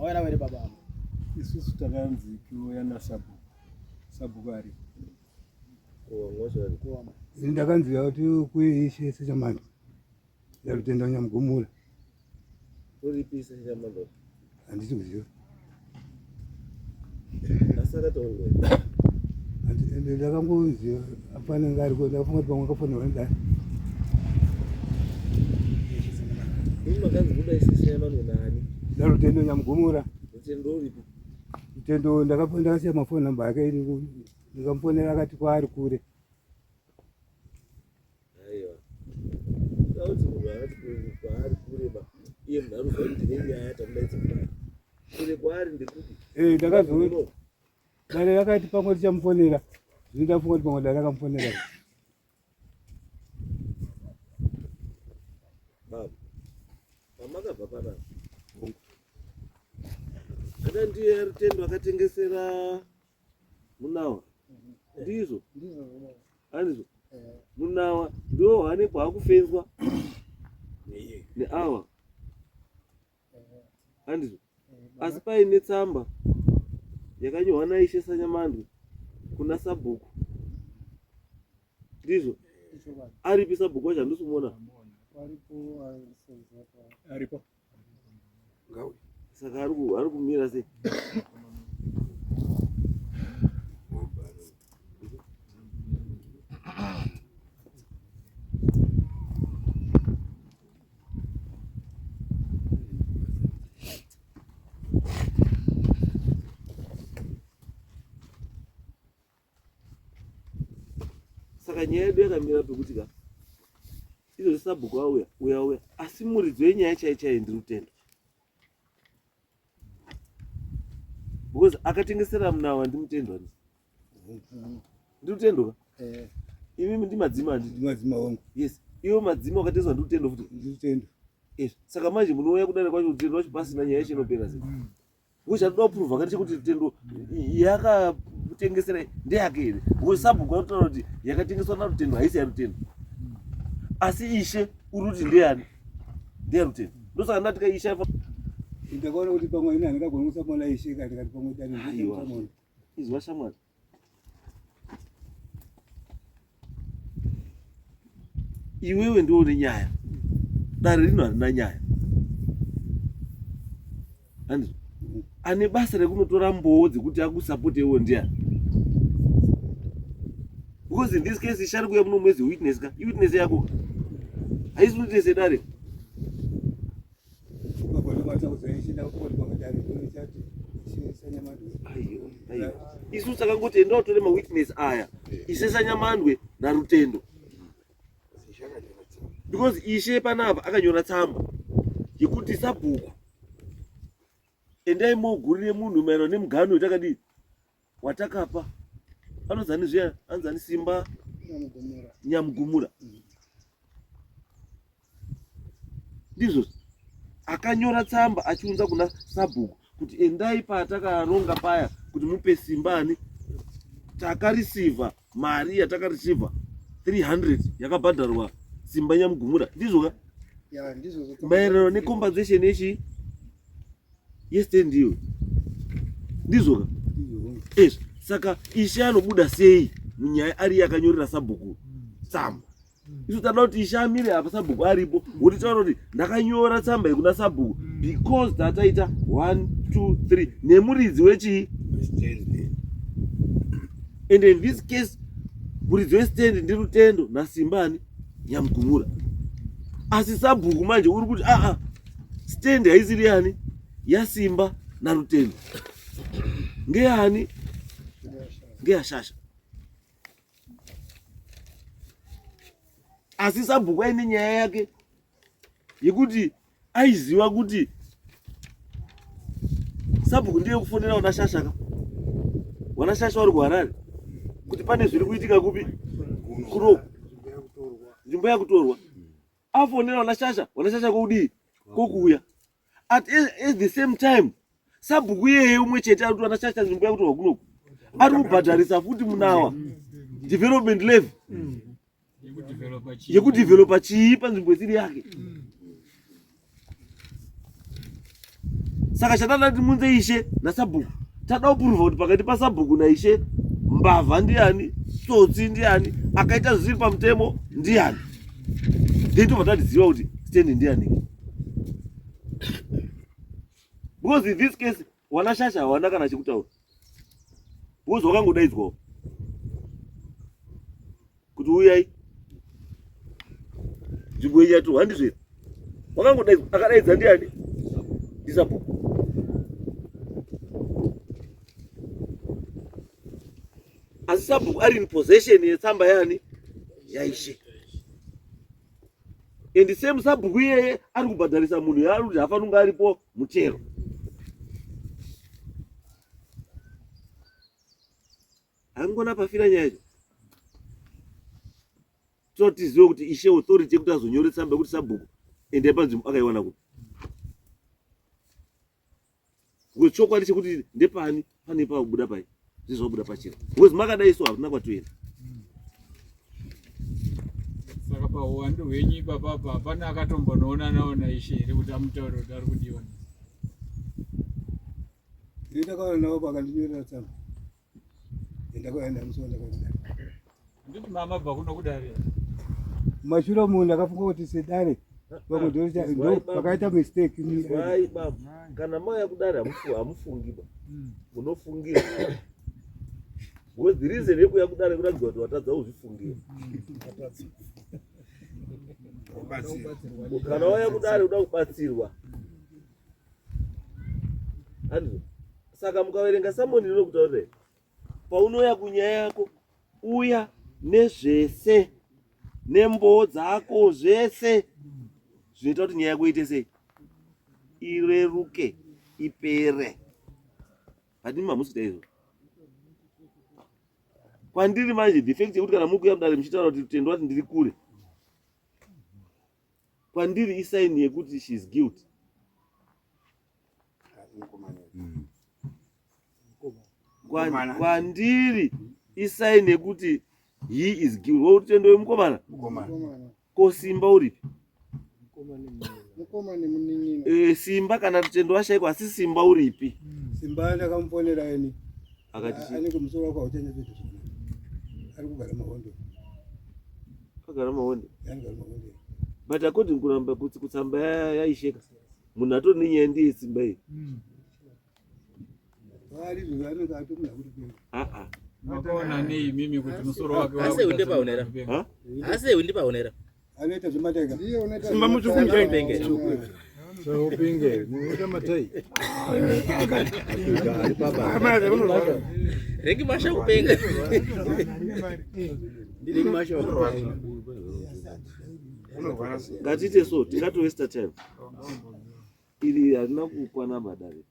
Mwana wele baba. Isusu takanzi youya naSabhuku ari. Ndakanziva kuti kuishe sechaMambo. Ndarutendo nyamugumura. Uripi sechaMambo? Handisi kuziva. Asaka tongo. Ndakangoziva apana ngari ko ndafunga kuti pamwe akafonera ndani. Makanzi kuda isi sechaMambo nani? Ndarutendo nyamugumura. Rutendo uripi? Rutendo ndakasiya mafoni namba yake ndikamufonera akati kwaari kure. Aiwa. Kauti munhu akati kwaari kure ba. Iye munhu anoziva kuti nenyaya tamudaidza kudai. Kure kwaari ndekuti. Ndakazoti Dare yakati pamwe tichamufonera. Ndafunga kuti pamwe Dare akamufonera. Baba. Pamakabva panapa. Kada ndiye Rutendo akatengesera munawa. Ndizvo. Handizvo. Munawa ndo hwane kwaakufenzwa neawa. Handizvo. Asi paine tsamba yakanyorwa naIshe saNyamandwe kuna Sabhuku. Ndizvo. Aripi Sabhuku wacho handisimuona. Aripo. Ngauri. Saka ari kumira sei? Saka nyaya yedu yakamira pekuti ka izvo Sabhuku auya asi muridzo yenyaya chaichai ndi Rutendo. Because akatengesera munawa ndi mutendwa ndi. Ndi Rutendo ka? Imi ndi madzima ndi. Madzima wangu. Yes. Iwo madzima akatengeswa ndi Rutendo futi. Ndi Rutendo. Yes. Saka manje munouya kudare kwacho Rutendo wacho pasina nyaya chinopera sei. Kucha ndoda kuprova kuti kuti Rutendo yakatengesera ndeyake ere. Because Sabhuku anotaura kuti yakatengeswa na Rutendo haisi ya Rutendo. Asi Ishe uruti ndeyani? Ndeya Rutendo. Ndosaka ndati ka Ishe ndakaona kuti pamwe ina ndakagona kusamona Ishe kati pamwe Dare ndikusamona. Izwa shamwari. Iwewe ndiwo nenyaya. Dare rino harina nyaya. Handizvo. Ane basa rekunotora mbowo dzekuti akusapoti iwo ndiyani. Because in this case ishari kuya muno mwezi witness ka. Witness yako. Haisi witness Dare. Isu sakangoti enda utore mawitness aya Ishe saNyamandwe naRutendo. Because Ishe panapa akanyora tsamba yekuti Sabhuku endai mogurire munhu maererano nemugano watakadii watakapa anozani zviya anzani Simba Nyamugumura. Ndizvo akanyora tsamba achiunza kuna Sabhuku kuti endai patakaronga paya kuti mupe Simbani takarisivha mari yatakarisivha 300 yakabhadharwa Simba Nyamugumura. Ndizvo ka? Ya ndizvo. Maererano necompensation yechi yestand iwe. Ndizvo ka? Yes. Saka Ishe anobuda sei munyaya ari yakanyorera Sabhuku tsamba. Isu tanoda kuti Ishe amire apa Sabhuku aripo. Kuti taura kuti ndakanyora tsamba yekuna Sabhuku because tataita 1 2 3 nemuridzi wechi. And in this case muridzi westand ndi Rutendo naSimbani Nyamugumura. Asi Sabhuku manje uri kuti stand haisiri yani yaSimba naRutendo. Ngeyani? Ngeyashasha. Asi Sabhuku aine nyaya yake yekuti aiziva kuti Sabhuku ndiye kufonera wanashasha ka. Wanashasha wari kuHarare kuti pane zviri kuitika kupi kuro nzvimbo yakutorwa. Afonera wanashasha koudii kokuuya. At the same time Sabhuku yeye umwe chete ari kuti wanashasha nzvimbo yakutorwa kunoku ari kubhadharisa futi munawa development level yekudevelopa chii panzvimbo isiri yake. Saka chatada timunze Ishe naSabhuku. Tada kuprova kuti pakati paSabhuku naIshe mbavha ndiani, tsotsi ndiani, akaita zvisiri pamutemo ndiani. Nditobva tatiziva kuti stand ndiani. Because in this case wanashasha hawana kana chekutaura. Because wakangodaidzwawo kuti uyai nzvimbo iyi yatorwa handizvere. Wakangodaidzwa akadaidza ndiani? NdiSabhuku. Asi Sabhuku ari in possession yetsamba yani yaIshe. And same Sabhuku iyeye ari kubhadharisa munhu yaari kuti hafanira kunge aripo mutero. Angona pafira nyaya yacho. Totiziwe kuti Ishe authority yekuti azonyore tsamba yekuti Sabhuku ende panzvimbo akaiwana kuti. Kuti chokwadi chekuti ndepani pane pakubuda pai. Zvizobuda pachiro. Because makadai so hakuna kwatoenda. Saka pauwandu hwenyu ipapa hapana akatombonoona naIshe here kuti amutaure kuti ari kudiwa. Ndakaona nawo pakandinyorera tsamba. Ndakaenda musona kuDare. Nditi mama bva kuno kuDare. Mashure munhu akafunga kuti sedare. Vakudoita ndo pakaita mistake ni. Wai baba kana mauya kuDare hamufungiba. Munofungira. Because the reason yekuya kuDare kuratidza kuti watadza kuzvifungira. Kana wauya kuDare uda kubatsirwa. Handizvo. Saka mukaverenga Samoni rinokutaurira paunoya kunyaya yako uya nezvese nembowo dzako zvese zvinoita kuti nyaya yako iite sei ireruke ipere. Hatimi mamusida izvo. Kwandiri manje defect yekuti kana mukuya kuDare muchitaura kuti tendwa kuti ndiri kure. Kwandiri isaini yekuti she is guilty. Kwandiri isaini yekuti he is guilty. Wokuti tendo yemukomana? Kosimba uripi? Simba kana tendo washaikwa asi simba uripi? Simba ndakamuponera eni. Akati ani kumusoro kwa utenya vitu. Ari kugara mahondo. Kagara mahondo. Yanga mahondo. But according kuramba kuti kutsamba yaisheka. Munhu atori nenyaya ndiye simba iyi. Wari zvivano katomuna kuti. Makaona nei mimi kuti musoro wake ase unde paonera. Ase unde paonera. Anoita zvematega. Simba muchukunja ipenge. So pinge, muita matai. Ari baba. Regi masha kupenga. Ndiri masha. Ngatite so tingato waste time. Ili harina kukwana badare.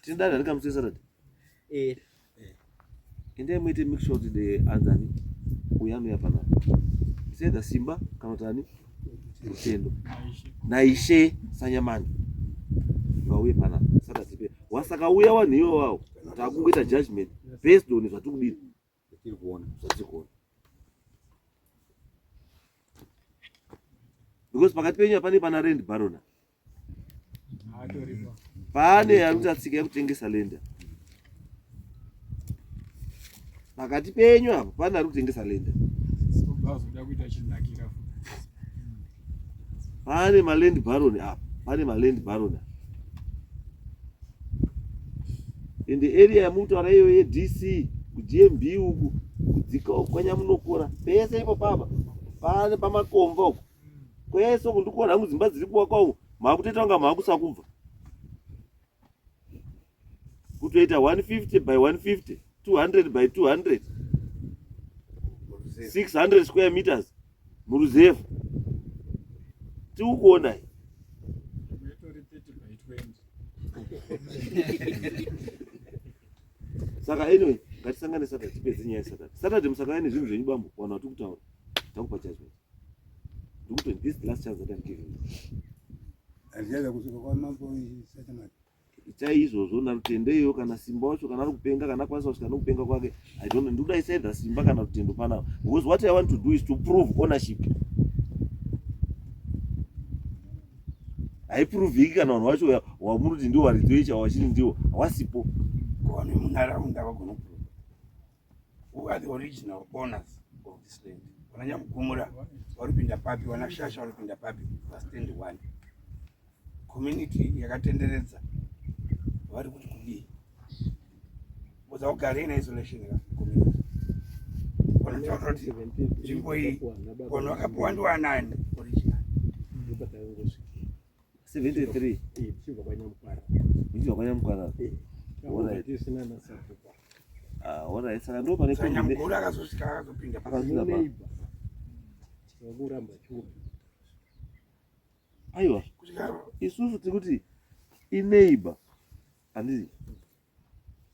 Tindada ndikamusesa rati. Ende muite make sure kuti the anzani uyano yapana. Senda simba kana tani mutendo. naIshe sanyamani. Ngauye pana saka tipe. Wasaka uya wanhiyo wawo. Takungoita judgment based on zvatikudini. Tiri kuona zvatikuona. Because pakati penyu pane pana land barona. Pane yaruta tsika yekutengesa lenda. Pakati penyu apo pana ari kutengesa lenda. Bazoda kuita chinakira. Pane maland baron apo. Pane maland baron. In the area yamutaura iyo yeDC, kuDMB uku, kudzika kwanyamunokora. Pese ipo baba. Pane pamakomba uku. Kwese kundikuona hangu dzimba dziri kuwakwa uku. Makutoita kunga makusakubva. Kutoita 150 by 150, 200 by 200, 600 square meters muruzevu. Tikuona iyi. Saka anyway, ngatisangane Saturday tipedze nyaya Saturday. Saturday musangane zvinhu zvenyu bambo wana kuti kutaura. Takupa judgment. Ndikuti this last chance that I'm giving you. Alijaza kusuka kwa mambo isatamati. Chaizvozvo narutendeyo kana simba wacho kana ari kupenga kana kwanisa kusvika nokupenga kwake. I don't know. Ndoda isaidha simba kana rutendo pana. Because what I want to do is to prove ownership. haipuruvhiki kana vanhu vacho wamunoti ndiwo waridzoicha wachiri ndiwo hawasipo. Kone munharaunda vagona kuprova. Who are the original owners of this land? Vananyamugumura varipinda papi, vanashasha varipinda papi, vastand one. Community yakatenderedza vari kuti kudii. Boza ugare in isolation community. Vanataura kuti nzvimbo iyi vanhu vakapiwa ndiwanani original. 73 ichibva kwaNyamukwara. ichibva kwaNyamukwara. Isina naSabhuku. Alright, saka ndo pane Nyamugura akazosvika akazopinda Neighbor. Vakuramba chumbi. aiwa isusu tiri kuti ineighbor handiti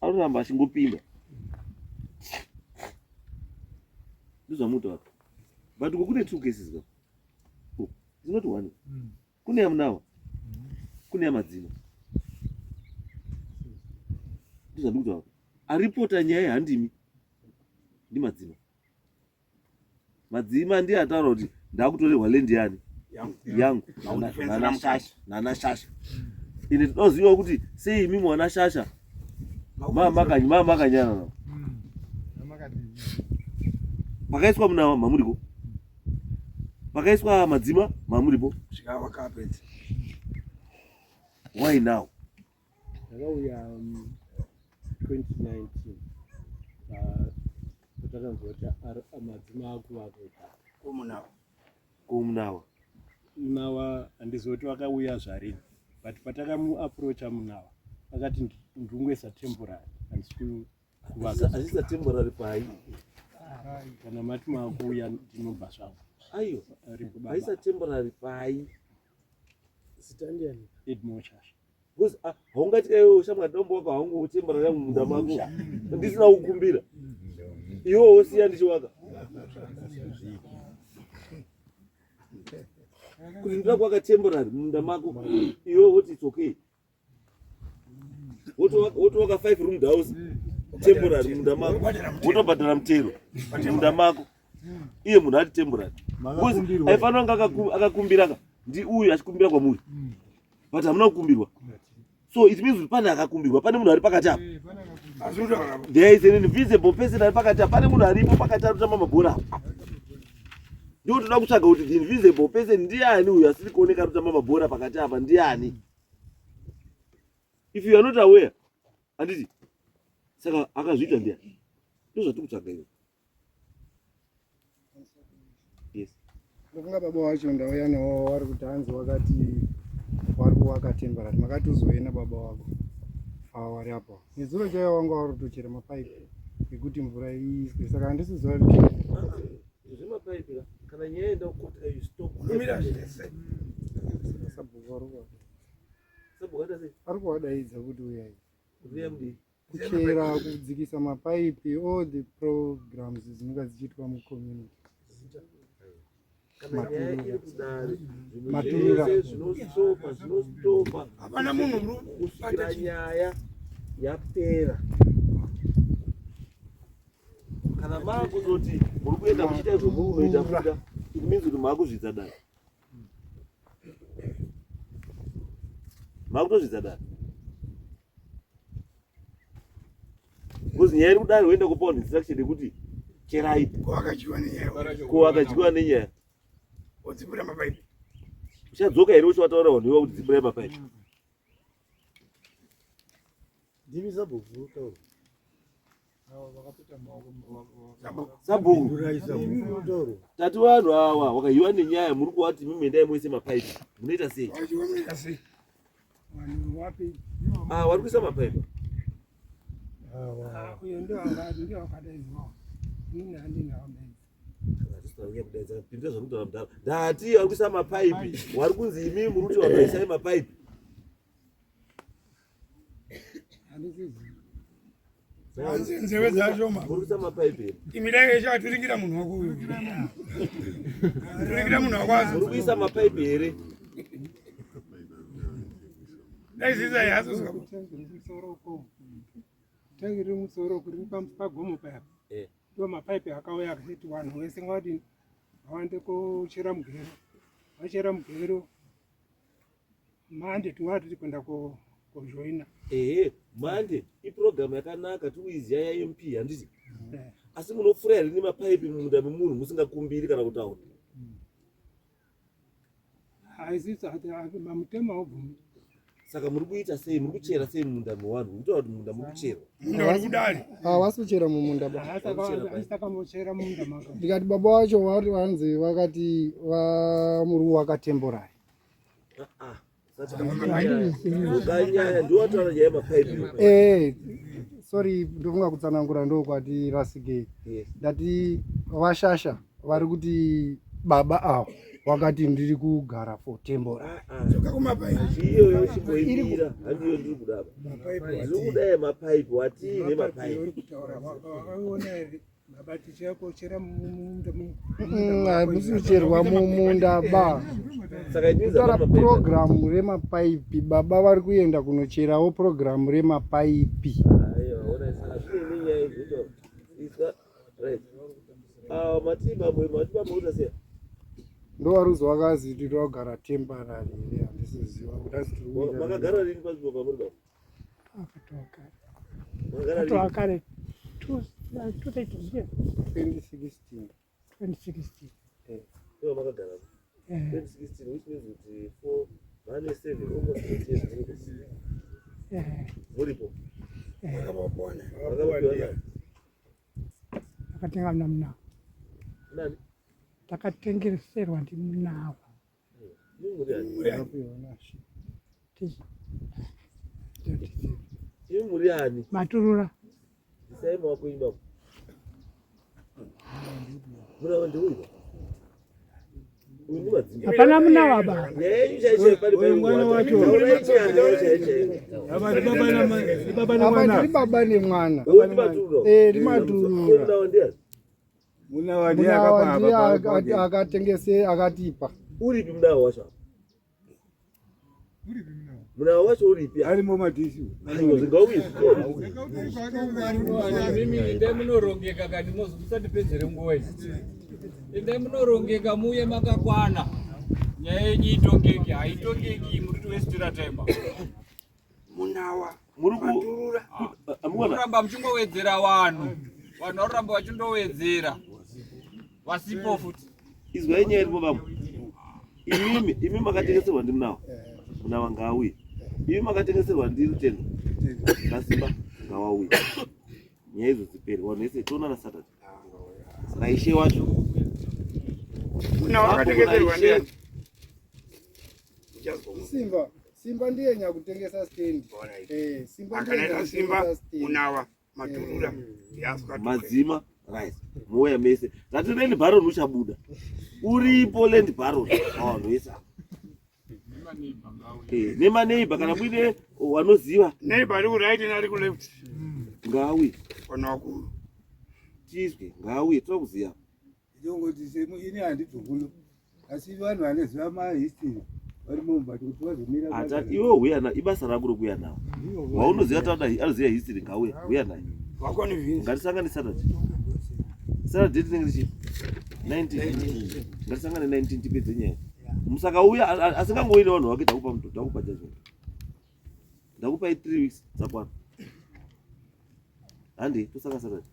anoramba achingopinda ndizvamuta but kune two cases ka it's not one. Kune yamunawa kune yamadzima ndizvandikuta aripota nyaya yehandimi ndimadzima. Madzima ndiye ataura kuti ndakutorerwa Ndiyani yangu naNashasha. Ine tinoziva kuti sei imi mwana Shasha makanyana navo pakaiswa munawa mamuripo, pakaiswa madzima mamuripo. Why now? Ndakauya 2019 takanzwa kuti madzima akuvaka komunawa munawa handizoti vakauya zvarini, but patakamuaproacha munawa akati ndungwesa temporary handisi kuvaka. Azisa temporary pai kana mati makuuya ndinobva zvangu. aiyo aisa temporary pai Ndiyani edmoshasha because haungati iwe shamwa dombo wako haungu temporary yangu munda mako ndisina kukumbira iwo wosiya ndichiwaka kuti ndira kwaka temporary munda mako iwe woti it's okay. Wotowaka 5 room house temporary munda mako wotobhadhara mutero munda mako iye munhu ati temporary because aifanira kunge akakumbiraka ndi uyu achikumbira kwamuri but hamuna kukumbirwa. So it means pane akakumbirwa, pane munhu ari pakati apo. There is an invisible person ari pakati apo, pane munhu aripo pakati ari kutamba mabhora. Ndio toda kutsvaga kuti the invisible person ndiani uyu asiri kuoneka ari kutamba mabhora pakati apa ndiani. If you are not aware, anditi saka akazviita ndiani. Ndizvo zvatiri kutsvaga iwe. Yes. Ndofunga baba wacho ndauya nawo wari kuti hanzi wakati wari kuwakatenga makati uzoenda baba wako wari apo nezuro chaiyo wanga wari kutochera mapaipi ekuti mvura iiswe saka handisi zuva zvemapaipi kana nyaya enda kuti aistop ari kuwadaidza kuti uyai kuchera kudzikisa mapaipi all the programs dzinonga dzichiitwa mucommunity maturira zvinostopa hapana munhu kusvikira nyaya yapera. Kana makuzoti muri kuenda muchiita izvo munoita fuda it means kuti makuzvidza dare, makutozvidza dare because nyaya iri kudare woenda kupawo instruction yekuti cherai ko akadyiwa nenyaya odzipura mapaipi uchadzoka here uchivataura vanhu iva kuti dzipurai mapaipi. Sabhuku tati vanhu ava wakahiwa nenyaya muri kuvati mimendai moise mapaipi munoita sei? Vari kuisa mapaipi ndati vari kuisa mapaipi vari kunzi imi muri kuti vanhu vaisai mapaipi. nzeve dzashoma Muri kuisa mapaipi imidai yechakatiringira munhu wako uyu tiringira munhu wako muri kuisa mapaipi here? daizisa yasoska tangi riri musoro kuri pagomo paya ndo mapaipi akauya akasiti vanhu vese ngavati vawande kochera mugero vachera mugero mande tingati kwenda kujoina. Mande iprogram yakanaka tuiziya yaMP handiti. Asi munofura here nemapaipi mumunda memunhu musingakumbiri kana kutaura. Haisisa mamutema obvumi. Saka muri kuita sei, muri kuchera sei mumunda mevanhu? Kutaura kuti munda muri kuchera. Munda uri kuDare. Wasuchera mumunda ba. Saka mochera munda maka. Ndikati baba wacho vanzi vakati muri wakatemporary. Nyaya ndotaura nyaya yemapaipi. Sorry, ndofunga kutsanangura ndokwati rasigei. Ndati vashasha vari kuti baba avo wakati ndiri kugara for temporary. Soka kumapaipi. Iyo chipoimbira handiyo ndiri kudaba. Ndiri kudaya mapaipi watii nemapaipi. Musicherwa mumunda ba. Kutara program remapaipi baba vari kuenda kunocherawo program remapaipi. Ndo waruzi wakazi tiri wagara temporary here handisiziva makagara rini panzvimbo pamuri baba? Akatoa kare 2016. 2016. Iwo makagara 2016, which means kuti for vane 7 almost 8 years. Muripo? Wakapona. Vakatenga muna. Nani? Takatengeserwa ndimunawo. Imi muri ani? Maturura. Ndisaima wako imba. Muna wande uiba? Uyu madzimba. Hapana muna waba. Nyaya chaiche pari pari mwana wacho. Baba nemwana. Rimaturura. Muna wandi akatengese akatipa. Uripi muna wacho? Muna wacho uripi? Arimo madhishi. Mimi inde munorongeka kani musatipedzere nguwa idzi. Inde munorongeka muye makakwana. Nyaya yenyu itongeke, haitongeki muri tuwestira time. Munawa. Muri Muramba muchingowedzera vanhu. Vanhu varamba vachindowedzera. Vasipo futi. Izwai nyaya iripo baba. Imi makatengeserwa ndi munawa. Munawa ngauye. Imi makatengeserwa ndi Rutendo. Kasimba ngawauye. Nyaya idzo dzipere. Vanhu vese tonana Saturday. Saka Ishe wacho. Munawa wakatengeserwa ndiani? Simba ndiye nyakutengesa stand. Simba ndiye Simba munawa maturura yaswa madzima right moya mese ngati land baron uchabuda uripo land baron vanhu vese nema neighbor kana muine wanoziva neighbor ari ku right nari ku left ngawi ona ku chizwe ngawi tokuziva Ndongoti semu ini handidzokuno asi vanhu vanoziva mahistory vari mumbati kuti vazomira ata iwe uya na ibasa rako rokuya nawo waunoziva tauda anoziva history ngauye uya naye wakoni vinzi ngatisangane Saturday tinenge tichi 19 ngatisangane 19 tipedze nyaya musakauya asingangoine vanhu vake ndakupa muto ndakupa chacho ndakupa 3 weeks dzakwana handi tosanga Saturday